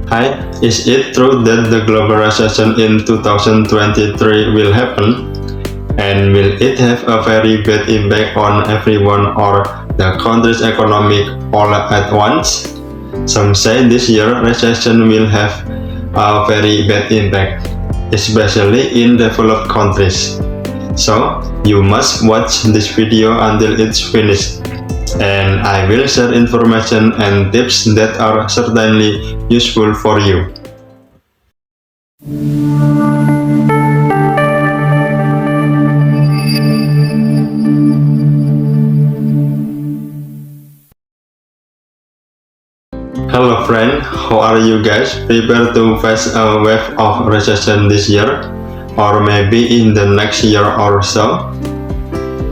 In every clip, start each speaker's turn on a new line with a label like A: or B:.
A: Hi, is it true that the global recession in 2023 will happen? And will it have a very bad impact on everyone or the country's economic all at once? Some say this year recession will have a very bad impact, especially in developed countries. So, you must watch this video until it's finished, and I will share information and tips that are certainly useful for you. Hello friend, how are you guys? Prepare to face a wave of recession this year, or maybe in the next year or so?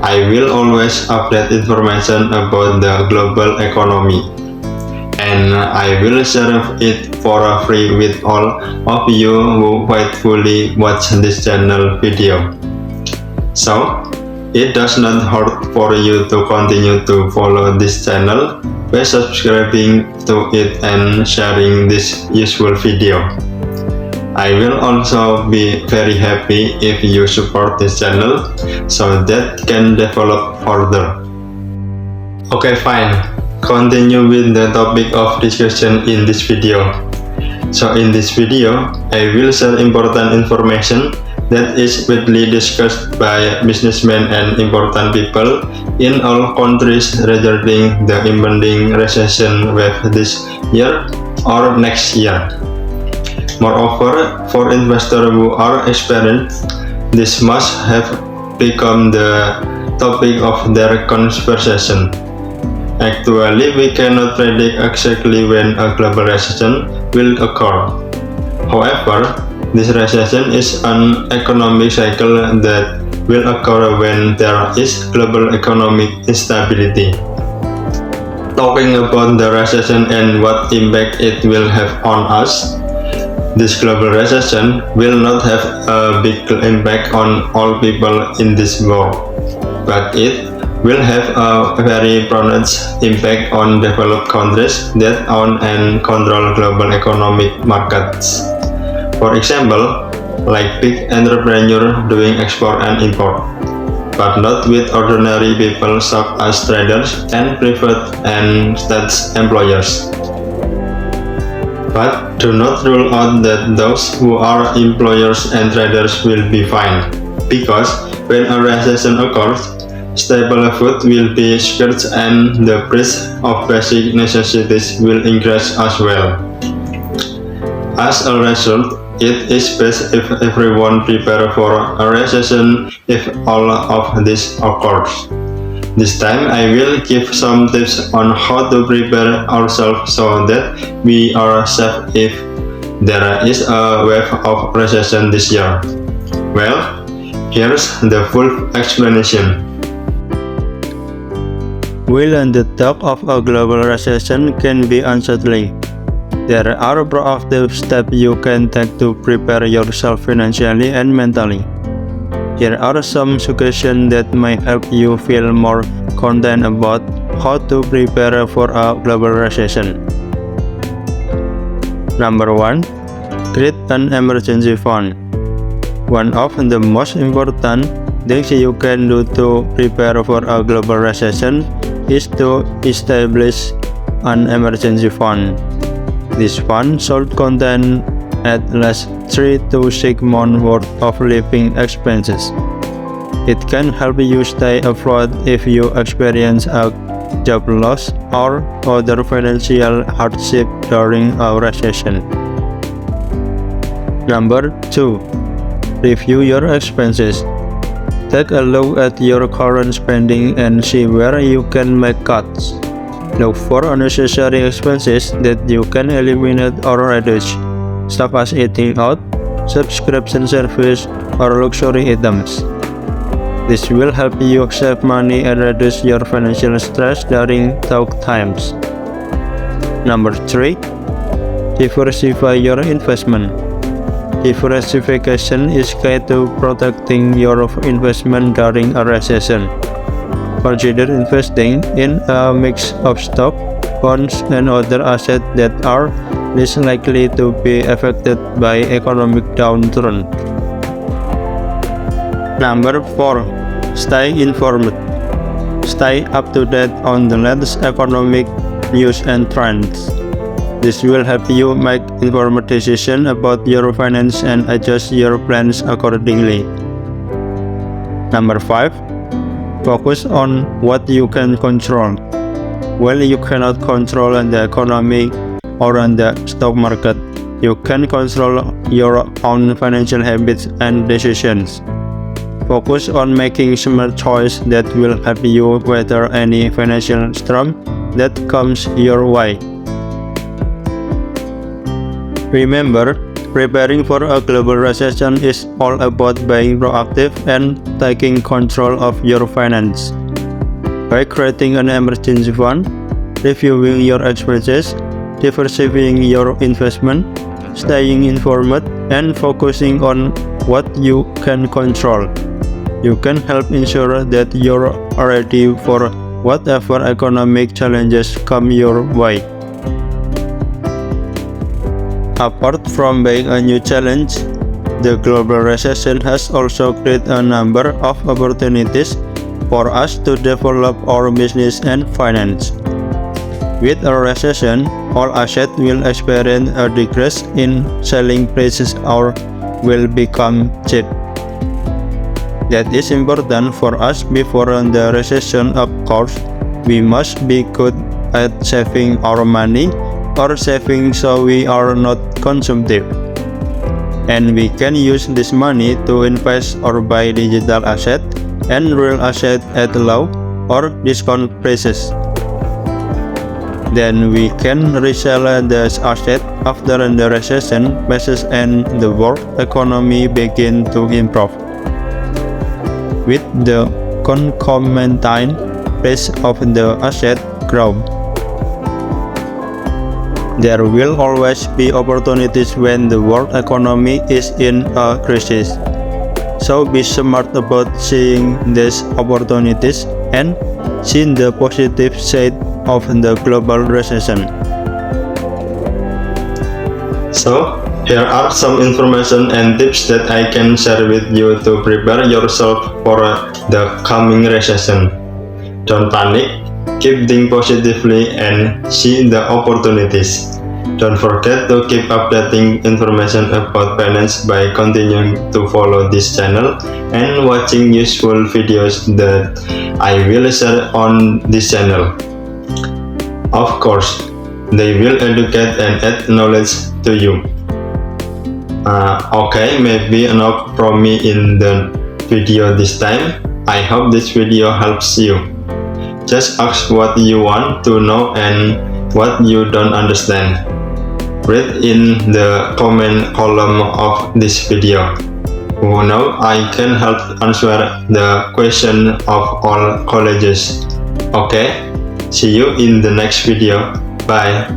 A: I will always update information about the global economy, and I will share it for free with all of you who faithfully watch this channel video. So, it does not hurt for you to continue to follow this channel by subscribing to it and sharing this useful video. I will also be very happy if you support this channel so that can develop further. Okay, fine. Continue with the topic of discussion in this video. So in this video, I will share important information that is widely discussed by businessmen and important people in all countries regarding the impending recession wave this year or next year. Moreover, for investors who are experienced, this must have become the topic of their conversation. Actually, we cannot predict exactly when a global recession will occur. However, this recession is an economic cycle that will occur when there is global economic instability. Talking about the recession and what impact it will have on us, this global recession will not have a big impact on all people in this world, but it will have a very pronounced impact on developed countries that own and control global economic markets. For example, like big entrepreneurs doing export and import, but not with ordinary people such as traders and private and state employers. But do not rule out that those who are employers and traders will be fine, because when a recession occurs, staple food will be scarce and the price of basic necessities will increase as well. As a result, it is best if everyone prepare for a recession if all of this occurs. This time I will give some tips on how to prepare ourselves so that we are safe if there is a wave of recession this year. Well, here's the full explanation.
B: While the talk of a global recession can be unsettling, there are proactive steps you can take to prepare yourself financially and mentally. Here are some suggestions that might help you feel more confident about how to prepare for a global recession. Number 1. Create an emergency fund. One of the most important things you can do to prepare for a global recession is to establish an emergency fund. This fund should contain at least 3 to 6 months worth of living expenses. It can help you stay afloat if you experience a job loss or other financial hardship during a recession. Number 2. Review your expenses. Take a look at your current spending and see where you can make cuts. Look for unnecessary expenses that you can eliminate or reduce, such as eating out, subscription service, or luxury items. This will help you save money and reduce your financial stress during tough times. Number 3. Diversify your investment. Diversification is key to protecting your investment during a recession. Consider investing in a mix of stock, bonds, and other assets that are less likely to be affected by economic downturn. Number 4. Stay informed. Stay up to date on the latest economic news and trends. This will help you make informed decisions about your finance and adjust your plans accordingly. Number 5. Focus on what you can control. While you cannot control the economy or the stock market, you can control your own financial habits and decisions. Focus on making smart choices that will help you weather any financial storm that comes your way. Remember, preparing for a global recession is all about being proactive and taking control of your finance. By creating an emergency fund, reviewing your expenses, diversifying your investment, staying informed, and focusing on what you can control, you can help ensure that you're ready for whatever economic challenges come your way. Apart from being a new challenge, the global recession has also created a number of opportunities for us to develop our business and finance. With a recession, all assets will experience a decrease in selling prices or will become cheap. That is important for us before the recession. Of course, we must be good at saving our money or saving so we are not consumptive. And we can use this money to invest or buy digital assets and real assets at low or discount prices. Then we can resell these assets after the recession passes and the world economy begins to improve. With the concomitant price of the asset grow, there will always be opportunities when the world economy is in a crisis. So be smart about seeing these opportunities and see the positive side of the global recession.
A: So, here are some information and tips that I can share with you to prepare yourself for the coming recession. Don't panic, keep thinking positively and see the opportunities. Don't forget to keep updating information about finance by continuing to follow this channel and watching useful videos that I will share on this channel. Of course, they will educate and add knowledge to you. Okay, maybe enough from me in the video this time. I hope this video helps you. Just ask what you want to know and what you don't understand. Read in the comment column of this video. Who knows, I can help answer the question of all colleges. Okay, see you in the next video. Bye.